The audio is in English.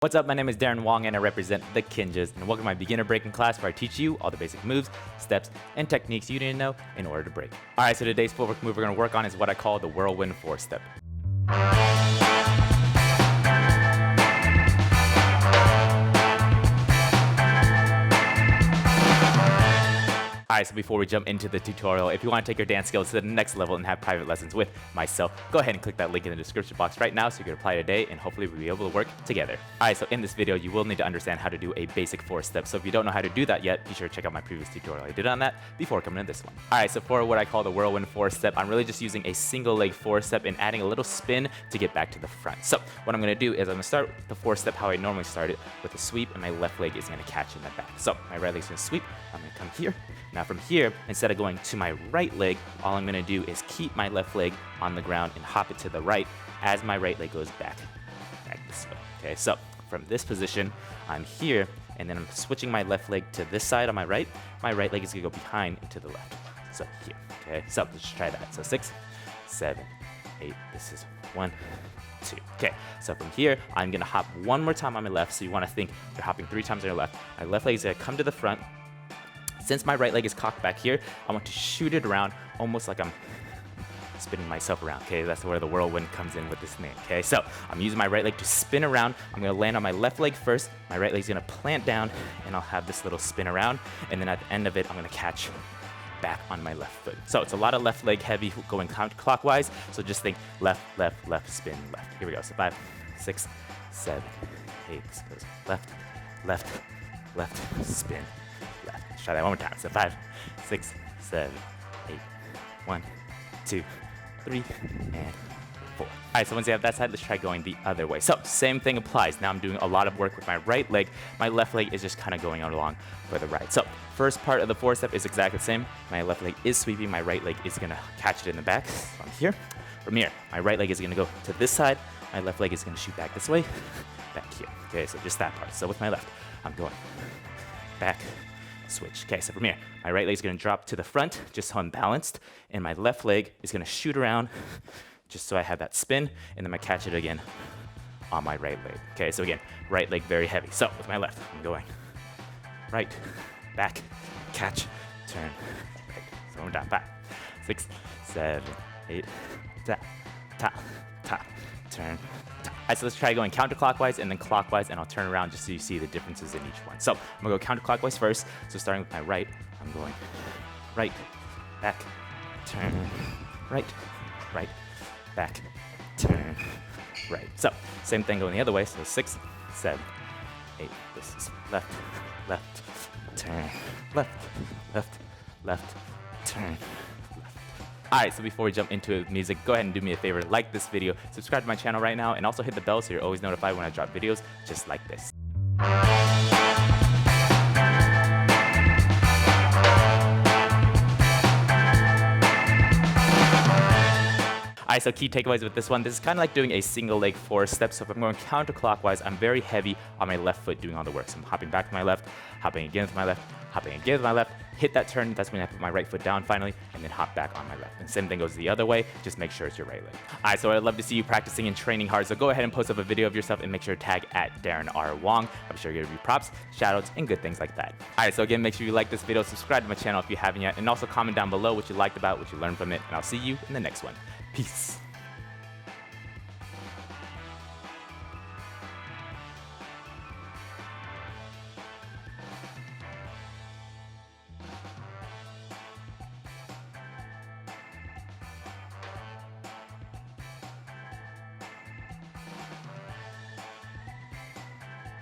What's up, my name is Darren Wong and I represent the Kinjas, and welcome to my beginner breaking class where I teach you all the basic moves, steps, and techniques you need to know in order to break. Alright, so today's footwork move we're going to work on is what I call the Whirlwind 4-step. Alright, so before we jump into the tutorial, if you want to take your dance skills to the next level and have private lessons with myself, go ahead and click that link in the description box right now so you can apply today and hopefully we'll be able to work together. Alright, so in this video, you will need to understand how to do a basic 4-step. So if you don't know how to do that yet, be sure to check out my previous tutorial I did on that before coming to this one. Alright, so for what I call the Whirlwind 4-step, I'm really just using a single leg 4-step and adding a little spin to get back to the front. So what I'm going to do is I'm going to start the 4-step how I normally start it with a sweep, and my left leg is going to catch in the back. So my right leg is going to sweep, I'm going to come here. Now from here, instead of going to my right leg, all I'm going to do is keep my left leg on the ground and hop it to the right as my right leg goes back this way. Okay, so from this position, I'm here, and then I'm switching my left leg to this side on my right. My right leg is going to go behind and to the left. So here, okay, so let's just try that. So 6, 7, 8, this is 1, 2. Okay, so from here, I'm going to hop one more time on my left. So you want to think you're hopping 3 times on your left. My left leg is going to come to the front. Since my right leg is cocked back here, I want to shoot it around almost like I'm spinning myself around. Okay, that's where the whirlwind comes in with this name. Okay, so I'm using my right leg to spin around. I'm going to land on my left leg first. My right leg's going to plant down, and I'll have this little spin around. And then at the end of it, I'm going to catch back on my left foot. So it's a lot of left leg heavy going counterclockwise. So just think left, left, left, spin, left. Here we go. So 5, 6, 7, 8. This goes left, left, left, spin. Let's try that one more time. So 5, 6, 7, 8. 1, 2, 3, and 4. Alright, so once you have that side, let's try going the other way. So same thing applies. Now I'm doing a lot of work with my right leg. My left leg is just kind of going along for the right. So first part of the 4-step is exactly the same. My left leg is sweeping. My right leg is going to catch it in the back. So I'm here. From here, my right leg is going to go to this side. My left leg is going to shoot back this way. Back here. Okay, so just that part. So with my left, I'm going back, switch. Okay, so from here, my right leg is going to drop to the front just so I'm balanced, and my left leg is going to shoot around just so I have that spin, and then I catch it again on my right leg. Okay, so again, right leg very heavy. So with my left, I'm going right, back, catch, turn, right. So I'm down. 5, 6, 7, 8, tap, tap, tap, turn. Alright, so let's try going counterclockwise and then clockwise, and I'll turn around just so you see the differences in each one. So I'm going to go counterclockwise first. So starting with my right, I'm going right, back, turn, right, right, back, turn, right. So same thing going the other way. So 6, 7, 8. This is left, left, turn, left, left, left, turn. Alright, so before we jump into music, go ahead and do me a favor, like this video, subscribe to my channel right now, and also hit the bell so you're always notified when I drop videos just like this. Alright, so key takeaways with this one. This is kind of like doing a single leg 4-step. So if I'm going counterclockwise, I'm very heavy on my left foot doing all the work. So I'm hopping back to my left, hopping again to my left, hopping again to my left, hit that turn. That's when I put my right foot down finally, and then hop back on my left. And same thing goes the other way. Just make sure it's your right leg. Alright, so I'd love to see you practicing and training hard. So go ahead and post up a video of yourself and make sure to tag at Darren R. Wong. I'm sure you're going to be props, shoutouts, and good things like that. Alright, so again, make sure you like this video, subscribe to my channel if you haven't yet, and also comment down below what you liked about, what you learned from it, and I'll see you in the next one. Peace.